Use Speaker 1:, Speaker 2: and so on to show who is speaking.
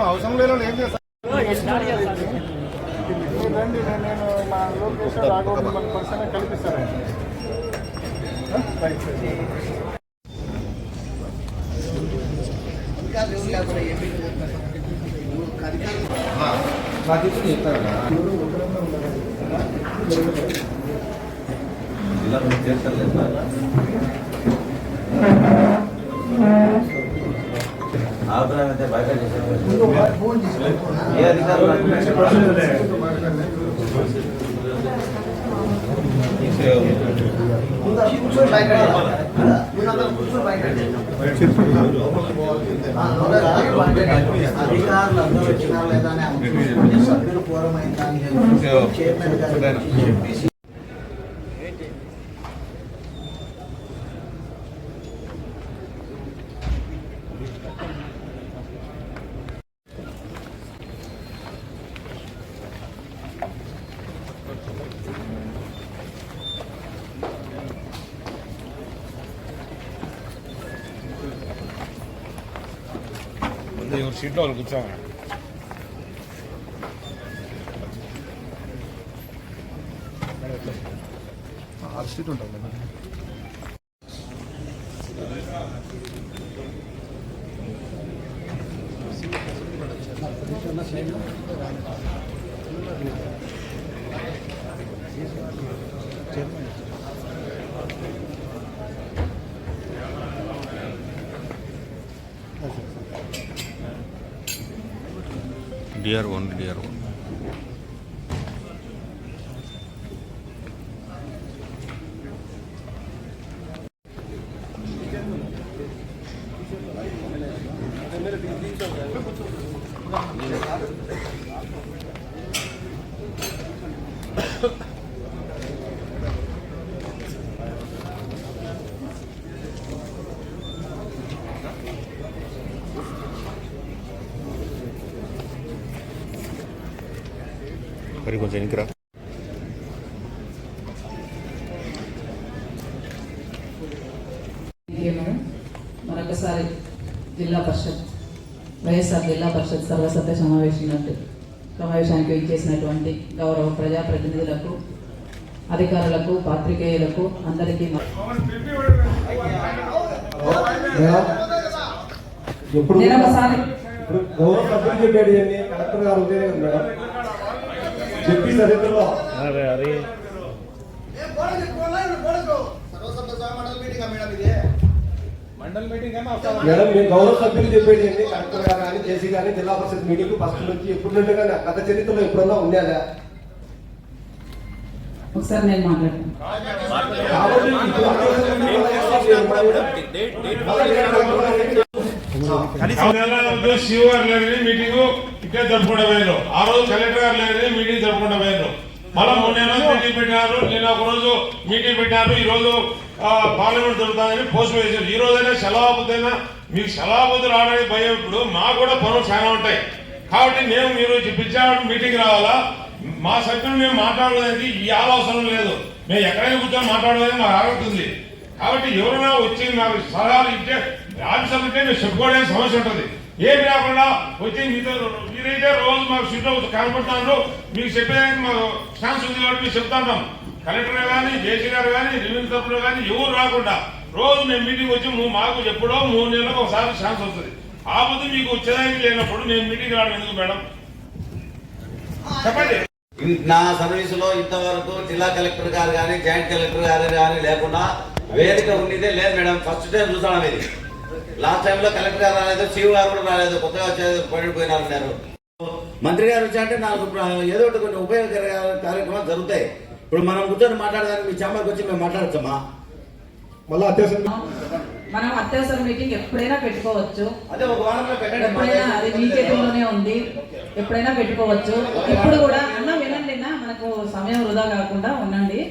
Speaker 1: అవసరం లేని ఏం చేస్తాను రండి, నేను మా లోకేషన్ రాఘవ మన పర్సన్ కల్పిస్తాను.
Speaker 2: ఆపరానంటే బయట ఏ అధికారులు అధికారులు వచ్చినా లేదా సభ్యులు పూర్వమైందని చైర్మన్ గారు
Speaker 1: ఎవరు సీట్లో వాళ్ళు కూర్చోమా. ఆరు సీట్ ఉంటుంది.
Speaker 3: DR1 మరి కొంచెం ఎన్నికరా.
Speaker 4: మరొకసారి జిల్లా పరిషత్ వైఎస్ఆర్ జిల్లా పరిషత్ సర్వసభ్య సమావేశానికి ఇచ్చేసినటువంటి గౌరవ ప్రజాప్రతినిధులకు, అధికారులకు, పాత్రికేయులకు అందరికీ నేను ఒకసారి
Speaker 1: కలెక్టర్ గారు మేడం చెప్పి చరిత్రలో
Speaker 2: సర్వసభ్య సభ మండలి మీటింగ్ మేడం ఇది
Speaker 1: మండల్ మీటింగ్ ఏమో
Speaker 5: మేడం మేము గౌరవ సభ్యులు చెప్పేది ఏంటి, కలెక్టర్ గారు కానీ జేసీ కానీ జిల్లా పరిషత్ మీటింగ్ ఫస్ట్ నుంచి ఎప్పుడు కానీ గత చరిత్రలో ఎప్పుడన్నా ఉండేదా?
Speaker 4: ఒకసారి నేను మాట్లాడతాను.
Speaker 5: కాబట్టి ఇప్పుడు
Speaker 6: సిఓ గారు లేని మీటింగ్ ఇట్టే జరుపుకుంటూ పోయారు. ఆ రోజు కలెక్టర్ గారు లేని మీటింగ్ జరుపుకుంటూ పోయారు. మళ్ళా 3 నెలలు మీటింగ్ పెట్టినారు. నేను ఒక రోజు మీటింగ్ పెట్టినారు. ఈ రోజు పార్లమెంట్ జరుగుతుందని పోస్ట్ వేసారు. ఈ రోజైనా సెలవుపోతైనా మీకు సెలవుపోతే రావడానికి భయం. ఇప్పుడు మాకు కూడా పనులు చాలా ఉంటాయి కాబట్టి మేము మీరు పిలిచాడు మీటింగ్ రావాలా, మా సభ్యులు మేము మాట్లాడడానికి ఈ అవసరం లేదు. మేము ఎక్కడైనా కూర్చొని మాట్లాడడానికి మాకు అర్హత ఉంది. కాబట్టి ఎవరైనా వచ్చి మాకు సలహాలు ఇచ్చే ఆఫీసర్లు ఉంటే మేము చెప్పుకోవడానికి సమస్య ఉంటుంది. ఏమి లేకుండా వచ్చి మీరైతే రోజు మాకు సీట్లో కనపడుతున్నారు, మీకు చెప్పేదానికి మాకు ఛాన్స్ ఉంది కాబట్టి మేము చెప్తాంటాం. కలెక్టర్ కానీ జేసీ గారు కానీ రెవెన్యూ తరఫున కానీ ఎవరు రాకుండా రోజు మేము మీటింగ్ వచ్చి మాకు ఎప్పుడో 3 నెలలకు ఒకసారి ఛాన్స్ వస్తుంది. ఆ బుద్ధి మీకు వచ్చేదానికి లేనప్పుడు మేము మీటింగ్ రావడం ఎందుకు మేడం చెప్పండి.
Speaker 2: నా సర్వీసులో ఇంతవరకు జిల్లా కలెక్టర్ గారు కానీ జాయింట్ కలెక్టర్ గారు కానీ లేకుండా వేదిక ఉండేదే లేదు మేడం. ఫస్ట్ టైం చూసాం ఇది. లాస్ట్ టైంలో కలెక్టర్ గారు రాలేదు, సీఓ గారు కూడా రాలేదు, కొత్తగా పడిపోయినారు. మంత్రి గారు వచ్చారంటే నాకు ఏదో ఒకటి కొన్ని ఉపయోగకర కార్యక్రమాలు జరుగుతాయి. ఇప్పుడు మనం కూర్చొని మాట్లాడడానికి మీ ఛాంబర్కి వచ్చి మేము మాట్లాడచ్చమ్మా.
Speaker 5: మళ్ళీ అత్యవసరం
Speaker 4: మనం అత్యవసర మీటింగ్ ఎప్పుడైనా పెట్టుకోవచ్చు.
Speaker 2: అదే ఒక వారంలో
Speaker 4: ఎప్పుడైనా అది మీ చేతుల్లోనే ఉంది, ఎప్పుడైనా పెట్టుకోవచ్చు. ఇప్పుడు కూడా అన్న వినండి, మనకు సమయం వృధా కాకుండా ఉండండి.